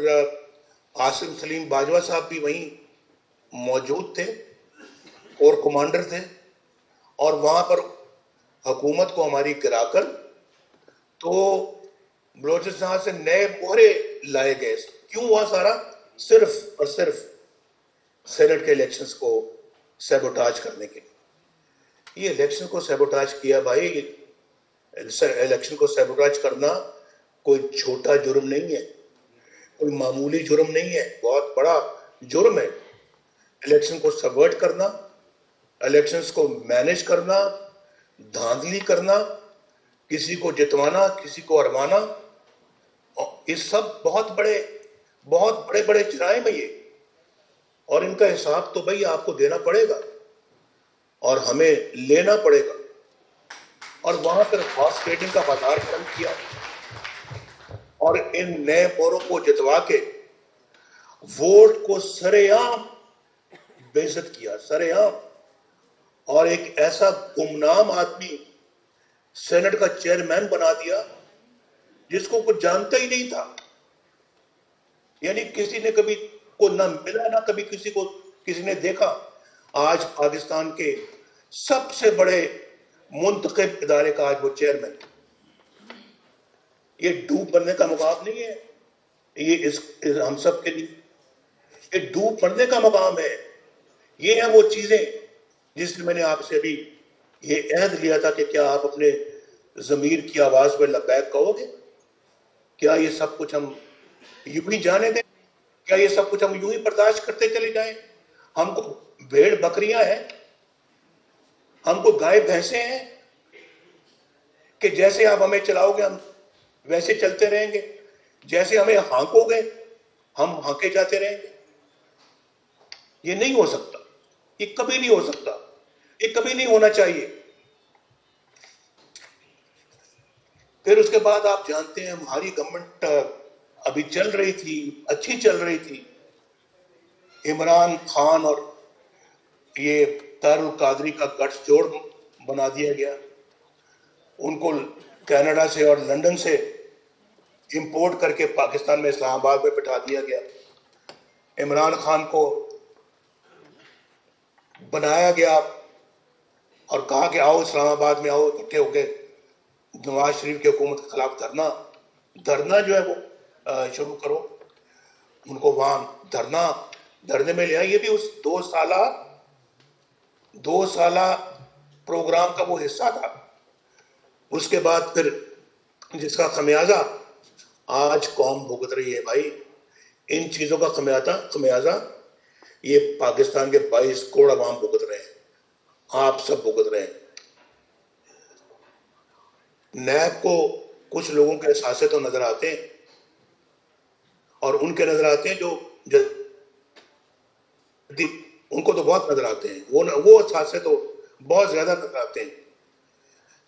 عاصم سلیم باجوہ صاحب بھی وہیں موجود تھے، کور کمانڈر تھے، اور وہاں پر حکومت کو ہماری گرا کر تو بلوچستان سے نئے مہرے لائے گئے. کیوں ہوا سارا؟ صرف اور صرف سینٹ کے الیکشنز کو سیبوٹاج کرنے کے لیے. یہ الیکشن کو سیبوٹاج کیا بھائی، الیکشن کو سیبوٹاج کرنا کوئی چھوٹا جرم نہیں ہے، کوئی معمولی جرم نہیں ہے، بہت بڑا جرم ہے. الیکشن کو سبورٹ کرنا، الیکشنز کو مینج کرنا، دھاندلی کرنا، کسی کو جتوانا، کسی کو ہروانا، یہ سب بہت بڑے بڑے جرائم ہیں یہ، اور ان کا حساب تو بھائی آپ کو دینا پڑے گا اور ہمیں لینا پڑے گا. اور وہاں پر ہارس ٹریڈنگ کا بازار قائم کیا اور ان نئے موروں کو جتوا کے ووٹ کو سرے عام بے عزت کیا، سرے عام. اور ایک ایسا گمنام آدمی سینٹ کا چیئرمین بنا دیا جس کو کچھ جانتا ہی نہیں تھا. یعنی کسی نے کبھی کو نہ ملا، نہ کبھی کسی نے دیکھا. آج پاکستان کے سب سے بڑے منتخب ادارے کا آج وہ چیئرمین. یہ ڈوب بننے کا مقام نہیں ہے، یہ ہم سب کے لیے یہ ڈوب بننے کا مقام ہے. یہ ہیں وہ چیزیں جس میں نے آپ سے ابھی یہ عہد لیا تھا کہ کیا آپ اپنے ضمیر کی آواز میں لبیک کہو گے؟ کیا یہ سب کچھ ہم یوں ہی جانے دیں؟ کیا یہ سب کچھ ہم یوں ہی برداشت کرتے چلے جائیں؟ ہم کو بھیڑ بکریاں ہیں، ہم کو گائے بھینسیں ہیں کہ جیسے آپ ہمیں چلاؤ گے ہم ویسے چلتے رہیں گے، جیسے ہمیں ہانکو گے ہم ہانکے جاتے رہیں گے؟ یہ نہیں ہو سکتا، یہ کبھی نہیں ہو سکتا، یہ کبھی نہیں ہونا چاہیے. پھر اس کے بعد آپ جانتے ہیں ہماری گورنمنٹ ابھی چل رہی تھی، اچھی چل رہی تھی. عمران خان اور یہ طاہر القادری کا گٹھ جوڑ بنا دیا گیا، ان کو کینیڈا سے اور لندن سے امپورٹ کر کے پاکستان میں اسلام آباد میں بٹھا دیا گیا. عمران خان کو بنایا گیا اور کہا کہ آؤ اسلام آباد میں آؤ، اکٹھے ہو کے نواز شریف کی حکومت کے خلاف دھرنا جو ہے وہ شروع کرو. ان کو وہاں دھرنے میں لیا. یہ بھی اس 2 سالہ پروگرام کا وہ حصہ تھا. اس کے بعد پھر جس کا خمیازہ آج قوم بھگت رہی ہے بھائی، ان چیزوں کا خمیازہ یہ پاکستان کے 22 کروڑ عوام بھگت رہے ہیں، آپ سب بھگت رہے ہیں. نیب کو کچھ لوگوں کے اثاثے تو نظر آتے ہیں، اور ان کے نظر آتے ہیں جو ان کو تو بہت نظر آتے ہیں، وہ اثاثے تو بہت زیادہ نظر آتے ہیں،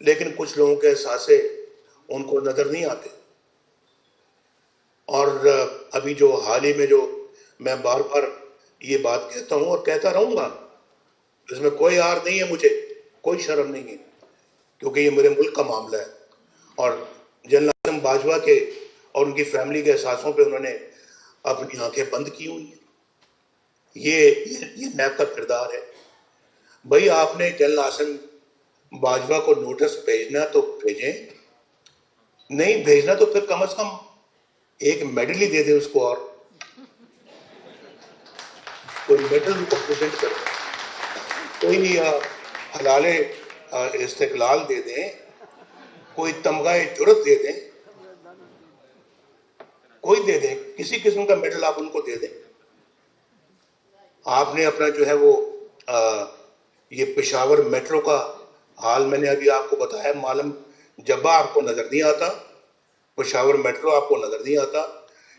لیکن کچھ لوگوں کے اثاثے ان کو نظر نہیں آتے. اور ابھی جو حال ہی میں جو میں بار بار یہ بات کہتا ہوں اور کہتا رہوں گا، اس میں کوئی عار نہیں ہے، مجھے کوئی شرم نہیں ہے، کیونکہ یہ میرے ملک کا معاملہ ہے. اور جنرل عاصم باجوہ کے اور ان کی فیملی کے احساسوں پہ انہوں نے اپنی آنکھیں بند کی ہوئی ہیں. یہ نیب کا کردار ہے. بھائی آپ نے جنرل عاصم باجوہ کو نوٹس بھیجنا تو بھیجیں، نہیں بھیجنا تو پھر کم از کم ایک میڈل ہی دے دے اس کو، اور کوئی میڈل ان کو پریزنٹ کرے، کوئی حلال استقلال دے دیں، کوئی تمغہ جرت دے دیں، کوئی دے دیں، کسی قسم کا میڈل آپ ان کو دے دیں. آپ نے اپنا جو ہے وہ یہ پشاور میٹرو کا حال میں نے ابھی آپ کو بتایا. معلوم جبا آپ کو نظر نہیں آتا, پشاور میٹرو آپ کو نظر نہیں آتا.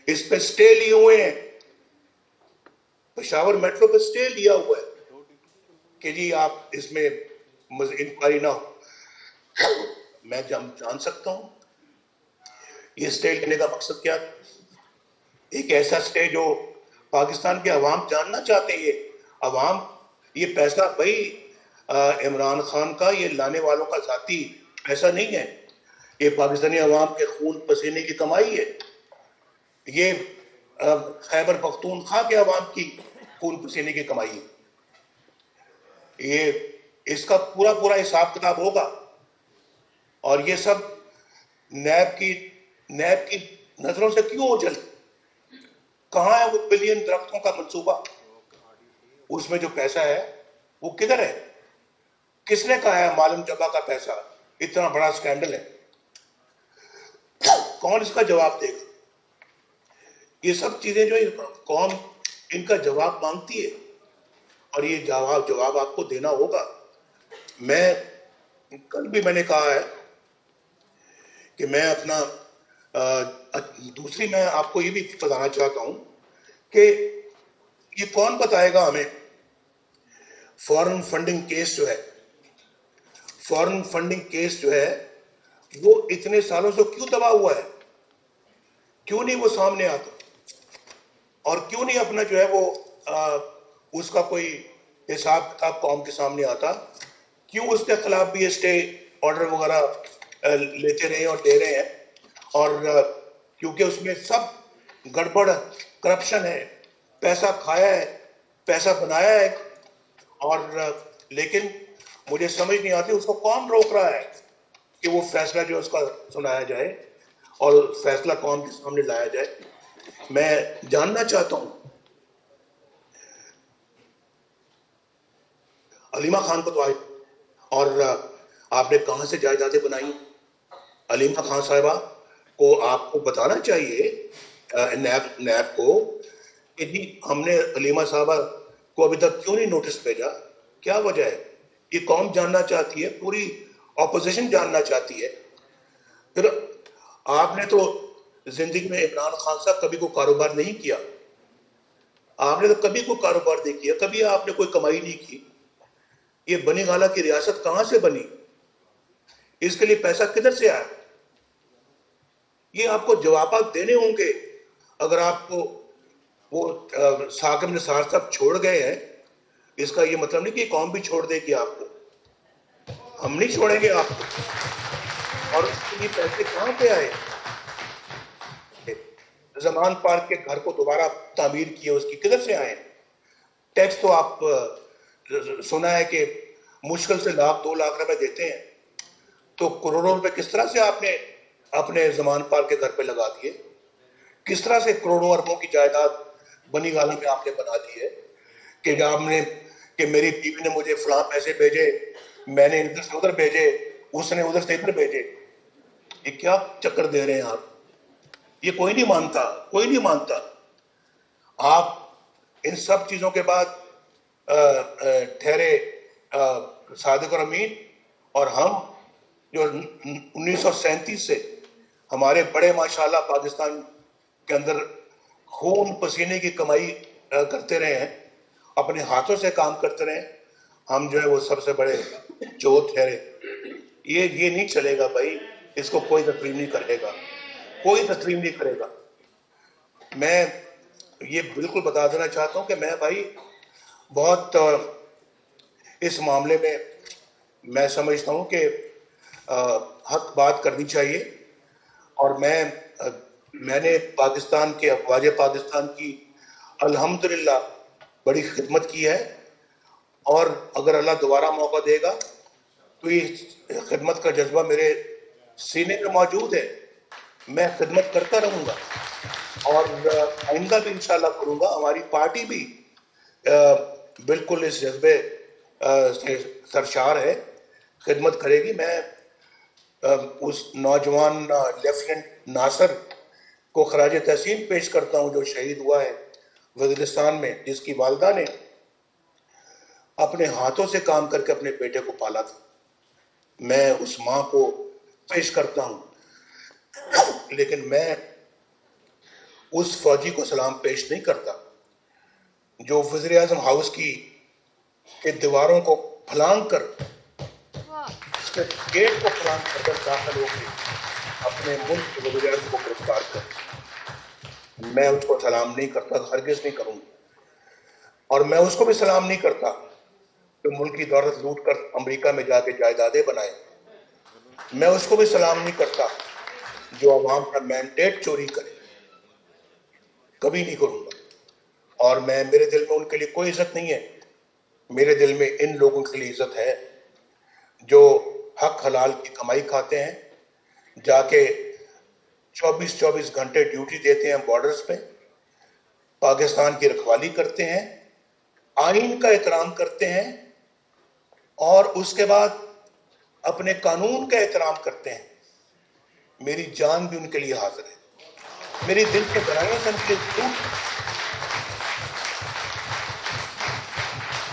اس پہ سٹے لیے ہوئے ہیں, پشاور میٹرو پہ سٹے لیا ہوا ہے کہ جی آپ اس میں انکوائری نہ ہو. میں جان سکتا ہوں یہ سٹے لینے کا مقصد کیا ہے. ایک ایسا سٹے جو پاکستان کے عوام جاننا چاہتے ہیں. یہ عوام, یہ پیسہ بھائی عمران خان کا, یہ لانے والوں کا ذاتی پیسہ نہیں ہے, یہ پاکستانی عوام کے خون پسینے کی کمائی ہے. یہ خیبر پختونخوا کے عوام کی خون پسینے کی کمائی ہے. یہ اس کا پورا پورا حساب کتاب ہوگا. اور یہ سب نیب کی نظروں سے کیوں اوجھل؟ کہاں ہے وہ بلین درختوں کا منصوبہ؟ اس میں جو پیسہ ہے وہ کدھر ہے؟ کس نے کہا ہے معلوم جبا کا پیسہ اتنا بڑا سکینڈل ہے؟ کون اس کا جواب دے گا؟ یہ سب چیزیں جو قوم ان کا جواب مانگتی ہے, اور یہ جواب آپ کو دینا ہوگا. میں کل بھی میں نے کہا ہے کہ میں اپنا دوسری میں آپ کو یہ بھی بتانا چاہتا ہوں کہ یہ کون بتائے گا ہمیں فورن فنڈنگ کیس جو ہے, فورن فنڈنگ کیس جو ہے وہ اتنے سالوں سے کیوں دبا ہوا ہے؟ کیوں نہیں وہ سامنے آتا؟ اور کیوں نہیں اپنا جو ہے وہ اس کا کوئی حساب کتاب قوم کے سامنے آتا؟ کیوں اس کے خلاف بھی اسٹے آرڈر وغیرہ لیتے رہے اور دے رہے ہیں؟ اور کیونکہ اس میں سب گڑبڑ, کرپشن ہے, پیسہ کھایا ہے, پیسہ بنایا ہے. اور لیکن مجھے سمجھ نہیں آتی اس کو کون روک رہا ہے کہ وہ فیصلہ جو اس کا سنایا جائے اور فیصلہ قوم کے سامنے لایا جائے. میں جاننا چاہتا ہوں علیمہ خان کو تو آئے, اور آپ نے کہاں سے جائیدادیں بنائی؟ علیمہ خان صاحبہ کو آپ کو بتانا چاہیے, نیب کو, کہ جی ہم نے علیمہ صاحبہ کو ابھی تک کیوں نہیں نوٹس بھیجا؟ کیا وجہ ہے؟ یہ قوم جاننا چاہتی ہے, پوری اپوزیشن جاننا چاہتی ہے. پھر آپ نے تو زندگی میں عمران خان صاحب کبھی کوئی کاروبار نہیں کیا, آپ نے تو کبھی کوئی کاروبار نہیں کیا, کبھی آپ نے کوئی کمائی نہیں کی. یہ بنی گالا کی ریاست کہاں سے بنی؟ اس کے لیے پیسہ کدھر سے آیا؟ یہ آپ کو جوابات دینے ہوں گے. اگر آپ کو وہ ثاقب نثار صاحب چھوڑ گئے ہیں, اس کا یہ مطلب نہیں کہ قوم بھی چھوڑ دے گی آپ کو. ہم نہیں چھوڑیں گے آپ کو. اور اس کے لیے پیسے کہاں پہ آئے؟ زمان پارک کے گھر کو دوبارہ تعمیر کیے, اس کی کدھر سے آئے؟ ٹیکس تو آپ سنا ہے کہ مشکل سے 1,00,000 2 لاکھ روپے دیتے ہیں, تو کروڑوں روپے کس طرح سے آپ نے اپنے زمان پارک کے گھر پہ لگا دیے؟ کس طرح سے کروڑوں اربوں کی جائیداد بنی گالا میں آپ نے بنا دی ہے کہ آپ نے کہ میری بیوی نے مجھے فلاں پیسے بھیجے, میں نے ادھر سے ادھر بھیجے, اس نے ادھر سے ادھر بھیجے. یہ کیا چکر دے رہے ہیں آپ؟ یہ کوئی نہیں مانتا, کوئی نہیں مانتا. آپ ان سب چیزوں کے بعد ٹھہرے صادق اور امین, اور ہم جو 1937 سے ہمارے بڑے ماشاءاللہ پاکستان کے اندر خون پسینے کی کمائی کرتے رہے ہیں, اپنے ہاتھوں سے کام کرتے رہے, ہم جو ہے وہ سب سے بڑے چور ٹھہرے. یہ نہیں چلے گا بھائی, اس کو کوئی تسلیم نہیں کرے گا, کوئی تسلیم نہیں کرے گا. میں یہ بالکل بتا دینا چاہتا ہوں کہ میں بھائی بہت اس معاملے میں سمجھتا ہوں کہ حق بات کرنی چاہیے. اور میں نے پاکستان کے افواج پاکستان کی الحمدللہ بڑی خدمت کی ہے, اور اگر اللہ دوبارہ موقع دے گا تو یہ خدمت کا جذبہ میرے سینے میں موجود ہے. میں خدمت کرتا رہوں گا, اور آئندہ بھی انشاءاللہ کروں گا. ہماری پارٹی بھی بالکل اس جذبے سے سرشار ہے, خدمت کرے گی. میں اس نوجوان لیفٹیننٹ ناصر کو خراج تحسین پیش کرتا ہوں جو شہید ہوا ہے وزیرستان میں, جس کی والدہ نے اپنے ہاتھوں سے کام کر کے اپنے بیٹے کو پالا تھا. میں اس ماں کو پیش کرتا ہوں, لیکن میں اس فوجی کو سلام پیش نہیں کرتا جو وزیر اعظم ہاؤس کی دیواروں کو پھلانگ کر, اس کے گیٹ کو پھلانگ کر داخل ہو کے اپنے ملک کے وزیر اعظم کو گرفتار کر. میں اس کو سلام نہیں کرتا, ہرگز نہیں کروں گا. اور میں اس کو بھی سلام نہیں کرتا کہ ملک کی دولت لوٹ کر امریکہ میں جا کے جائیدادیں بنائے. میں اس کو بھی سلام نہیں کرتا جو عوام کا مینڈیٹ چوری کرے. کبھی نہیں کروں گا. اور میرے دل میں ان کے لیے کوئی عزت نہیں ہے. میرے دل میں ان لوگوں کے لیے عزت ہے جو حق حلال کی کمائی کھاتے ہیں, جا کے 24 گھنٹے ڈیوٹی دیتے ہیں بارڈرز پہ, پاکستان کی رکھوالی کرتے ہیں, آئین کا احترام کرتے ہیں, اور اس کے بعد اپنے قانون کا احترام کرتے ہیں. میری جان بھی ان کے لیے حاضر ہے. میری دل کے گہرائیوں سے ان کے دور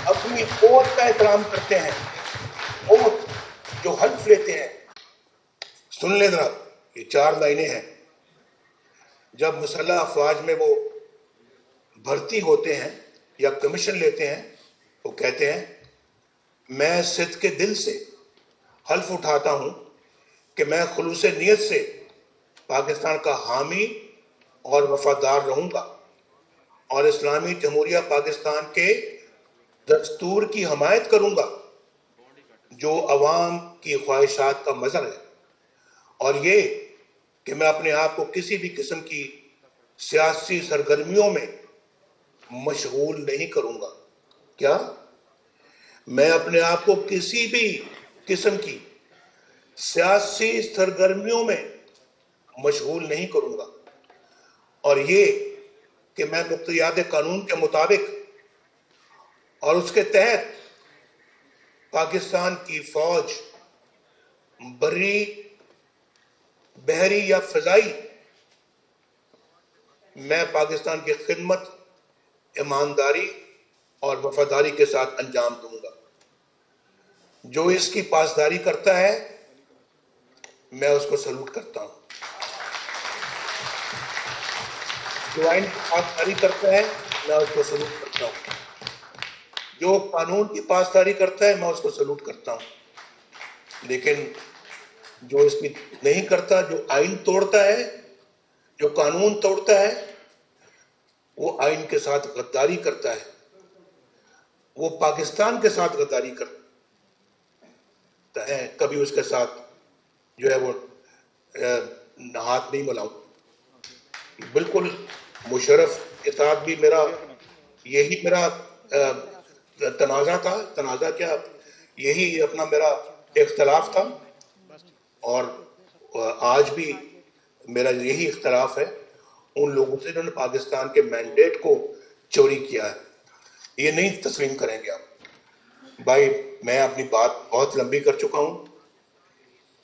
اپنی قوت کا احترام کرتے ہیں, قوت جو حلف لیتے ہیں. سن لیں ذرا, یہ 4 لائنیں ہیں. جب مسلح افواج میں وہ بھرتی ہوتے ہیں یا کمیشن لیتے ہیں, وہ کہتے ہیں میں صدق کے دل سے حلف اٹھاتا ہوں کہ میں خلوص نیت سے پاکستان کا حامی اور وفادار رہوں گا, اور اسلامی جمہوریہ پاکستان کے دستور کی حمایت کروں گا جو عوام کی خواہشات کا مظہر ہے, اور یہ کہ میں اپنے آپ کو کسی بھی قسم کی سیاسی سرگرمیوں میں مشغول نہیں کروں گا. کیا میں اپنے آپ کو کسی بھی قسم کی سیاسی سرگرمیوں میں مشغول نہیں کروں گا, اور یہ کہ میں مقتضیات قانون کے مطابق اور اس کے تحت پاکستان کی فوج بری, بحری یا فضائی, میں پاکستان کی خدمت ایمانداری اور وفاداری کے ساتھ انجام دوں گا. جو اس کی پاسداری کرتا ہے میں اس کو سلوٹ کرتا ہوں. جو آئین کی پاسداری کرتا ہے میں اس کو سلوٹ کرتا ہوں. جو قانون کی پاسداری کرتا ہے میں اس کو سلوٹ کرتا ہوں. لیکن جو اس کی نہیں کرتا, جو آئین توڑتا ہے, جو قانون توڑتا ہے, وہ آئین کے ساتھ غداری کرتا ہے, وہ پاکستان کے ساتھ غداری کرتا ہے. کبھی اس کے ساتھ جو ہے وہ ہاتھ نہیں ملاؤں. بالکل مشرف کے ساتھ بھی یہی میرا تنازع تھا. تنازع کیا, یہی اپنا میرا اختلاف تھا, اور آج بھی میرا یہی اختلاف ہے ان لوگوں سے جنہوں نے پاکستان کے مینڈیٹ کو چوری کیا ہے. یہ نہیں تسلیم کریں گے آپ. بھائی میں اپنی بات بہت لمبی کر چکا ہوں.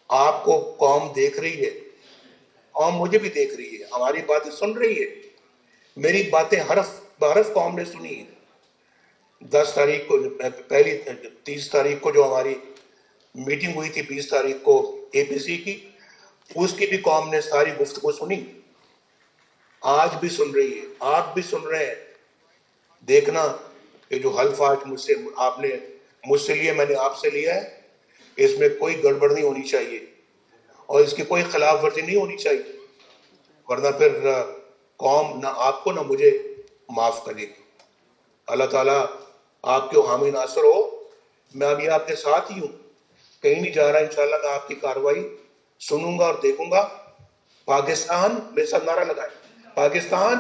آپ کو قوم دیکھ رہی ہے, قوم مجھے بھی دیکھ رہی ہے, ہماری باتیں سن رہی ہے. میری باتیں حرف بحرف قوم نے سنی ہے. 10 تاریخ کو, پہلی 30 تاریخ کو جو ہماری میٹنگ ہوئی تھی, 20 تاریخ کو اے پی سی کی, اس کی بھی قوم نے ساری گفتگو سنی. آج بھی سن رہی ہے, آپ بھی سن رہے ہیں. دیکھنا کہ جو حلف آج آپ نے مجھ سے لیا, میں نے آپ سے لیا ہے, اس میں کوئی گڑبڑ نہیں ہونی چاہیے اور اس کی کوئی خلاف ورزی نہیں ہونی چاہیے, ورنہ پھر قوم نہ آپ کو نہ مجھے معاف کرے گی. اللہ تعالیٰ آپ کے حامی ناصر ہو. میں ابھی آپ کے ساتھ ہی ہوں, کہیں نہیں جا رہا. انشاءاللہ میں آپ کی کارروائی سنوں گا اور دیکھوں گا. پاکستان, میرے ساتھ نعرہ لگائے, پاکستان.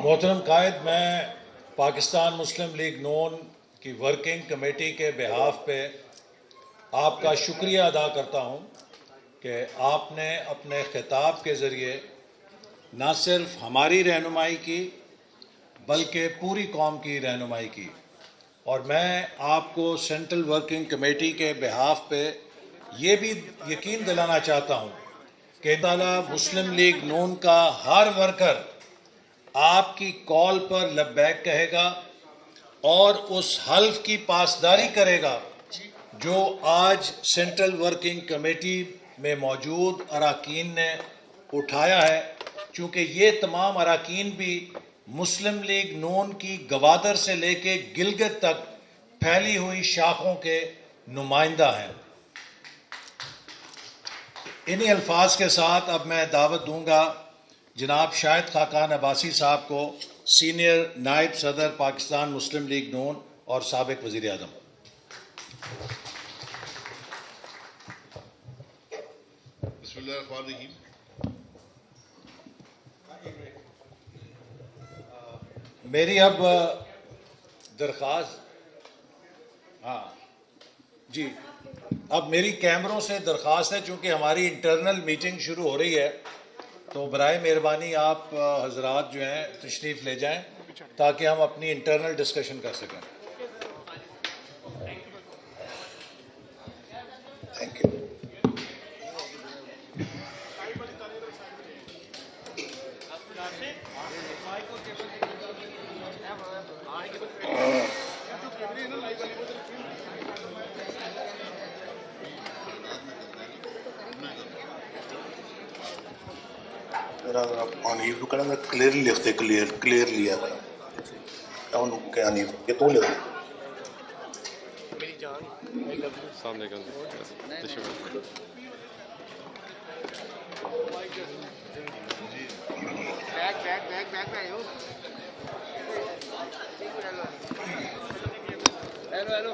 محترم قائد, میں پاکستان مسلم لیگ نون کی ورکنگ کمیٹی کے بہاف پہ آپ کا شکریہ ادا کرتا ہوں کہ آپ نے اپنے خطاب کے ذریعے نہ صرف ہماری رہنمائی کی بلکہ پوری قوم کی رہنمائی کی. اور میں آپ کو سینٹرل ورکنگ کمیٹی کے بہاف پہ یہ بھی یقین دلانا چاہتا ہوں کہ تعالیٰ مسلم لیگ نون کا ہر ورکر آپ کی کال پر لبیک کہے گا اور اس حلف کی پاسداری کرے گا جو آج سینٹرل ورکنگ کمیٹی میں موجود اراکین نے اٹھایا ہے، چونکہ یہ تمام اراکین بھی مسلم لیگ نون کی گوادر سے لے کے گلگت تک پھیلی ہوئی شاخوں کے نمائندہ ہیں۔ انہی الفاظ کے ساتھ اب میں دعوت دوں گا جناب شاہد خاقان عباسی صاحب کو، سینئر نائب صدر پاکستان مسلم لیگ نون اور سابق وزیر اعظم۔ بسم اللہ الرحمن الرحیم۔ میری اب درخواست، جی اب میری کیمروں سے درخواست ہے، چونکہ ہماری انٹرنل میٹنگ شروع ہو رہی ہے، تو برائے مہربانی آپ حضرات جو ہیں تشریف لے جائیں تاکہ ہم اپنی انٹرنل ڈسکشن کر سکیں۔ Thank you. انیف کو کہنا کلیئرلی لکھتے، کلیئر لیا کیا انیف یہ تو لکھ سامنے کا Hello.